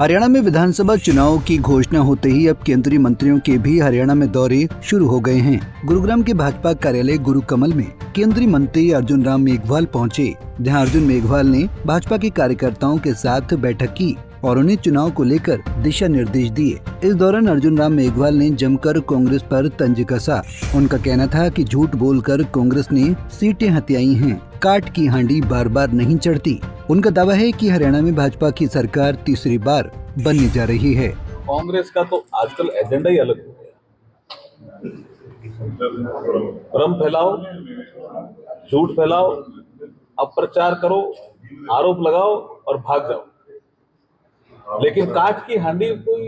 हरियाणा में विधानसभा चुनाव की घोषणा होते ही अब केंद्रीय मंत्रियों के भी हरियाणा में दौरे शुरू हो गए हैं। गुरुग्राम के भाजपा कार्यालय गुरु कमल में केंद्रीय मंत्री अर्जुन राम मेघवाल पहुंचे, जहां अर्जुन मेघवाल ने भाजपा के कार्यकर्ताओं के साथ बैठक की और उन्हें चुनाव को लेकर दिशा निर्देश दिए। इस दौरान अर्जुन राम मेघवाल ने जमकर कांग्रेस पर तंज कसा। उनका कहना था कि झूठ बोलकर कांग्रेस ने सीटें हथियाई हैं, काट की हांडी बार बार नहीं चढ़ती। उनका दावा है कि हरियाणा में भाजपा की सरकार तीसरी बार बनने जा रही है। कांग्रेस का तो आजकल एजेंडा ही अलग हो गया। भ्रम फैलाओ, झूठ फैलाओ, अपप्रचार करो, आरोप लगाओ और भाग जाओ। लेकिन काट की हांडी कोई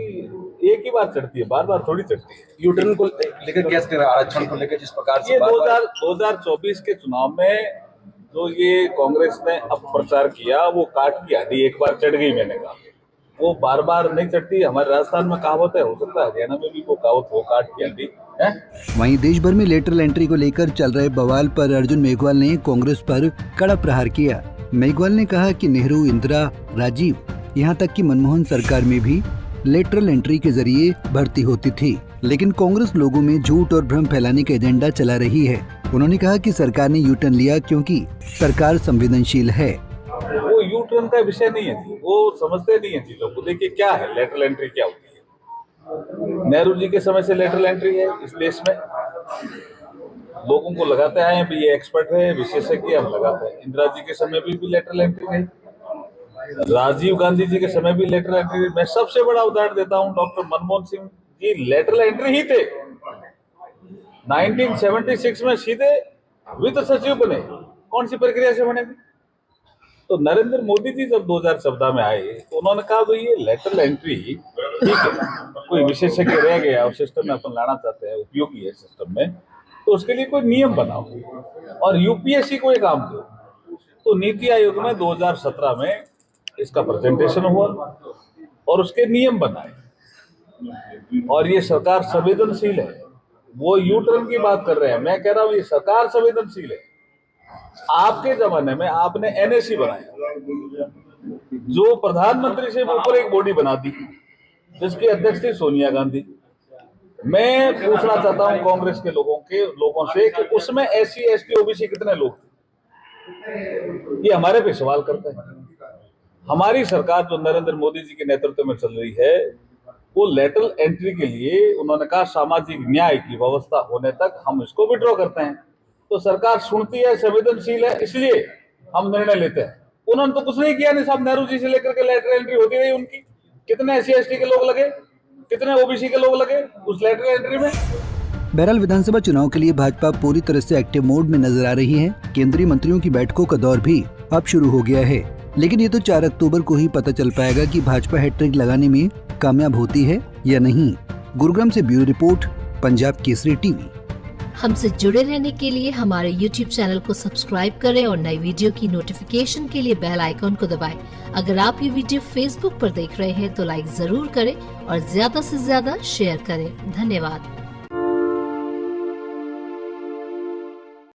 एक ही बार चढ़ती है, बार बार थोड़ी चढ़ती है। यूटर्न को लेकर क्या आरक्षण को लेकर जिस प्रकार से ये 2024 के चुनाव में जो ये कांग्रेस ने अपप्रचार किया, वो काट की हांडी एक बार चढ़ गई। मैंने कहा वो बार बार नहीं चढ़ती। हमारे राजस्थान में कहावत है, हो सकता है हरियाणा में भी वो कहावत हो, काट की हांडी है। वहीं देश भर में लेटरल एंट्री को लेकर चल रहे बवाल पर अर्जुन मेघवाल ने कांग्रेस पर कड़ा प्रहार किया। मेघवाल ने कहा कि नेहरू, इंदिरा, राजीव, यहाँ तक कि मनमोहन सरकार में भी लेटरल एंट्री के जरिए भर्ती होती थी, लेकिन कांग्रेस लोगों में झूठ और भ्रम फैलाने का एजेंडा चला रही है। उन्होंने कहा कि सरकार ने यू टर्न लिया क्योंकि सरकार संवेदनशील है। वो यू टर्न का विषय नहीं है, वो समझते नहीं है चीजों को। देखिए क्या है लेटरल एंट्री, क्या होती है। नेहरू जी के समय से लेटरल एंट्री है इस देश में। लोगों को लगाते हैं भी ये एक्सपर्ट है, विशेषज्ञ, हम लगाते हैं। इंदिरा जी के समय भी लेटरल एंट्री है, राजीव गांधी जी के समय भी लेटरल एंट्री। मैं सबसे बड़ा उदाहरण देता हूं, doctor Manmohan Singh ji lateral entry ही थे। 1976 में सीधे वित्त सचिव बने। कौन सी प्रक्रिया से बने? तो नरेंद्र मोदी जी जब 2014 में आए तो उन्होंने कहा भाई ये लेटरल एंट्री ठीक है, कोई विशेषज्ञ रह गया और सिस्टम में अपन लाना चाहते हैं, उपयोगी है सिस्टम में, तो उसके लिए कोई नियम बनाओ और यूपीएससी को ये काम दो। तो नीति आयोग में 2017 में इसका प्रेजेंटेशन हुआ और उसके नियम बनाए। और ये सरकार संवेदनशील है। वो यू टर्न की बात कर रहे हैं, मैं कह रहा हूं ये सरकार संवेदनशील है। आपके जमाने में आपने एनएससी बनाया, जो प्रधानमंत्री से ऊपर एक बॉडी बना दी, जिसकी अध्यक्ष थी सोनिया गांधी। मैं पूछना चाहता हूं कांग्रेस के लोगों से कि उसमें एससी, एसटी, ओबीसी कितने लोग थे? ये हमारे पे सवाल करते हैं। हमारी सरकार जो नरेंद्र मोदी जी के नेतृत्व में चल रही है, वो लेटरल एंट्री के लिए उन्होंने कहा सामाजिक न्याय की व्यवस्था होने तक हम इसको विड्रॉ करते हैं। तो सरकार सुनती है, संवेदनशील है, इसलिए हम निर्णय लेते हैं। उन्होंने तो कुछ नहीं किया। नहीं साहब, नेहरू जी से लेकर के लेटरल एंट्री होती रही उनकी। कितने एससी एसटी के लोग लगे, कितने ओबीसी के लोग लगे उस लेटरल एंट्री में। बहरहाल विधानसभा चुनाव के लिए भाजपा पूरी तरह से एक्टिव मोड में नजर आ रही है। केंद्रीय मंत्रियों की बैठकों का दौर भी अब शुरू हो गया है, लेकिन ये तो 4 अक्टूबर को ही पता चल पाएगा कि भाजपा हैट्रिक लगाने में कामयाब होती है या नहीं। गुरुग्राम से bureau report, Punjab Kesari TV. हमसे जुड़े रहने के लिए हमारे YouTube चैनल को सब्सक्राइब करें और नई वीडियो की नोटिफिकेशन के लिए बेल आइकॉन को दबाएं। अगर आप ये वीडियो Facebook पर देख रहे हैं तो लाइक जरूर करें और ज्यादा से ज्यादा शेयर करें। धन्यवाद।